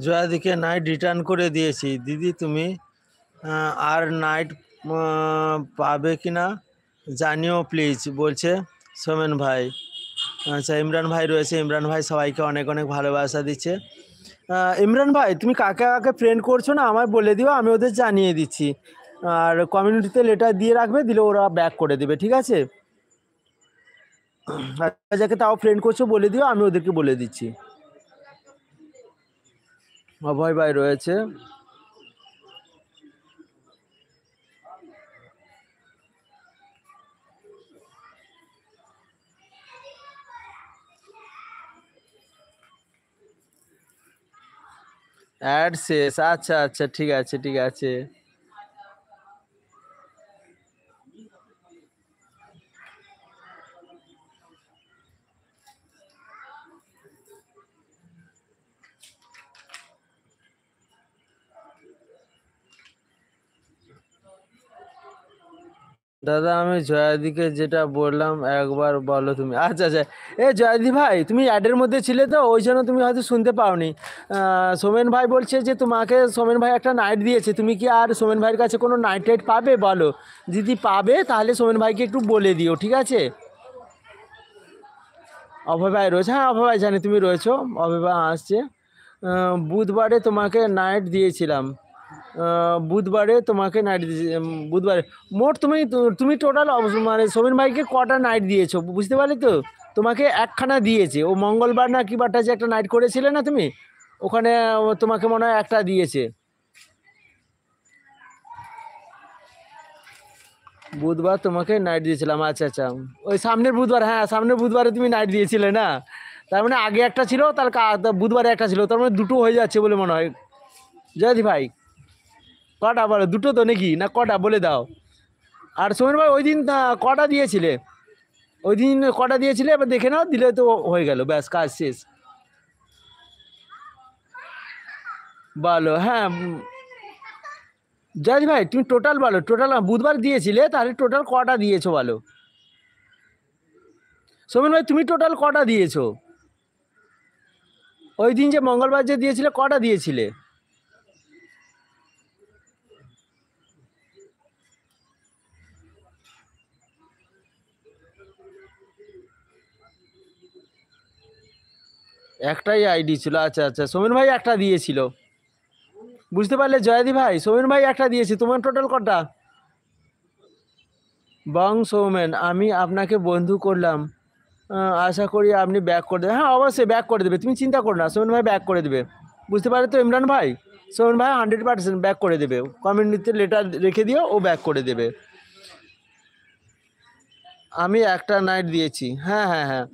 জয়াদিকে night return করে দিয়েছি। দিদি তুমি আর নাইট পাবে কিনা জানিও প্লিজ, বলছে সোমেন ভাই। আচ্ছা, ইমরান ভাই রয়েছে। ইমরান ভাই সবাইকে অনেক অনেক ভালোবাসা দিচ্ছে। ইমরান ভাই, তুমি কাকে কাকে ফ্রেন্ড করছো না আমায় বলে দিও, আমি ওদের জানিয়ে দিচ্ছি। আর কমিউনিটিতে লেটার দিয়ে রাখবে, দিলে ওরা ব্যাক করে দেবে, ঠিক আছে? আর যাকে তাও ফ্রেন্ড করছো বলে দিও, আমি ওদেরকে বলে দিচ্ছি। অভয় ভাই রয়েছে। অ্যাড শেষ, আচ্ছা আচ্ছা, ঠিক আছে ঠিক আছে। দাদা আমি জয়াদিকে যেটা বললাম একবার বলো তুমি। আচ্ছা আচ্ছা, এ জয়াদি ভাই, তুমি অ্যাডের মধ্যে ছিলে তো, ওই জন্য তুমি হয়তো শুনতে পাওনি। সোমেন ভাই বলছে যে তোমাকে সোমেন ভাই একটা নাইট দিয়েছে, তুমি কি আর সোমেন ভাইয়ের কাছে কোনো নাইট টাইট পাবে বলো? যদি পাবে তাহলে সোমেন ভাইকে একটু বলে দিও, ঠিক আছে? অভয় ভাই রয়েছে, হ্যাঁ অভয় ভাই জানি তুমি রয়েছো। অভয় ভাই আসছে। বুধবারে তোমাকে নাইট দিয়েছিলাম। বুধবারে তোমাকে নাইট দিয়েছি, বুধবারে। মোট তুমি তুমি টোটাল মানে সোমেন ভাইকে কটা নাইট দিয়েছো বুঝতে পারলে তো? তোমাকে একখানা দিয়েছে, ও মঙ্গলবার না কি বারটা যে একটা নাইট করেছিলে না তুমি, ওখানে ও তোমাকে মনে হয় একটা দিয়েছে। বুধবার তোমাকে নাইট দিয়েছিলাম, আচ্ছা আচ্ছা। ওই সামনের বুধবার, হ্যাঁ সামনের বুধবারে তুমি নাইট দিয়েছিলে না? তার মানে আগে একটা ছিল, তার বুধবারে একটা ছিল, তার মানে দুটো হয়ে যাচ্ছে বলে মনে হয়। জয়দি ভাই, কটা বলো? দুটো তো নাকি, না কটা বলে দাও। আর সোমেন ভাই ওই দিন কটা দিয়েছিলে? ওই দিন কটা দিয়েছিলে এবার দেখে নাও, দিলে তো হয়ে গেল, ব্যাস কাজ শেষ। বলো, হ্যাঁ জয়দি ভাই তুমি টোটাল বলো, টোটাল বুধবার দিয়েছিলে, তাহলে টোটাল কটা দিয়েছো বলো? সোমেন ভাই তুমি টোটাল কটা দিয়েছো? ওই দিন যে মঙ্গলবার যে দিয়েছিলে, কটা দিয়েছিলে? একটাই আইডি ছিল, আচ্ছা আচ্ছা। সোমেন ভাই একটা দিয়েছিল, বুঝতে পারলে জয়দি ভাই? সোমেন ভাই একটা দিয়েছে, তোমার টোটাল কটা? বং সৌমেন, আমি আপনাকে বন্ধু করলাম, আশা করি আপনি ব্যাক করে দেবেন। হ্যাঁ অবশ্যই ব্যাক করে দেবে, তুমি চিন্তা করো না, সোমেন ভাই ব্যাক করে দেবে। বুঝতে পারে তো ইমরান ভাই? সোমেন ভাই 100% ব্যাক করে দেবে, কমিউনিটিতে লেটার রেখে দিও, ও ব্যাক করে দেবে। আমি একটা নাইট দিয়েছি, হ্যাঁ হ্যাঁ হ্যাঁ।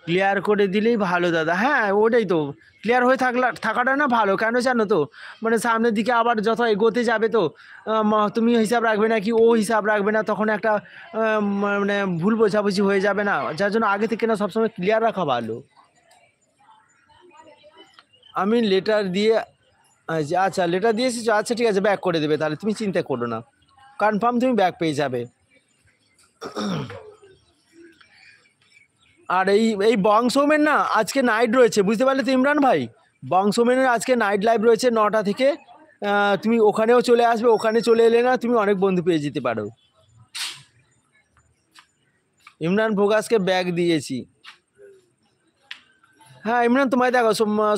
ক্লিয়ার করে দিলেই ভালো দাদা, হ্যাঁ ওটাই তো। ক্লিয়ার হয়ে থাকাটা না ভালো, কেন জানো তো? মানে সামনের দিকে আবার যত এগোতে যাবে তো তুমি হিসাব রাখবে না কি, ও হিসাব রাখবে না, তখন একটা মানে ভুল বোঝাবুঝি হয়ে যাবে না, যার জন্য আগে থেকে না সবসময় ক্লিয়ার রাখা ভালো। আমি লেটার দিয়ে, আচ্ছা লেটার দিয়ে এসেছো, আচ্ছা ঠিক আছে, ব্যাক করে দেবে তাহলে, তুমি চিন্তা করো না, কনফার্ম তুমি ব্যাক পেয়ে যাবে। আর এই বংশমের না আজকে নাইট রয়েছে, বুঝতে পারলে তো ইমরান ভাই? বংশমেনের আজকে নাইট লাইভ রয়েছে 9টা থেকে। তুমি ওখানেও চলে আসবে, ওখানে চলে এলে না তুমি অনেক বন্ধু পেয়ে যেতে পারো। ইমরান ভোগাসকে ব্যাগ দিয়েছি। হ্যাঁ ইমরান, তোমায় দেখো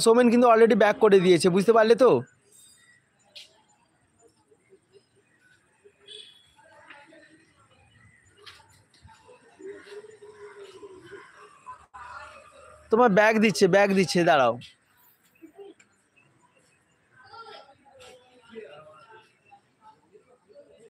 সোমেন কিন্তু অলরেডি ব্যাক করে দিয়েছে, বুঝতে পারলে তো? তোমার ব্যাগ দিচ্ছে, ব্যাগ দিচ্ছে, দাঁড়াও।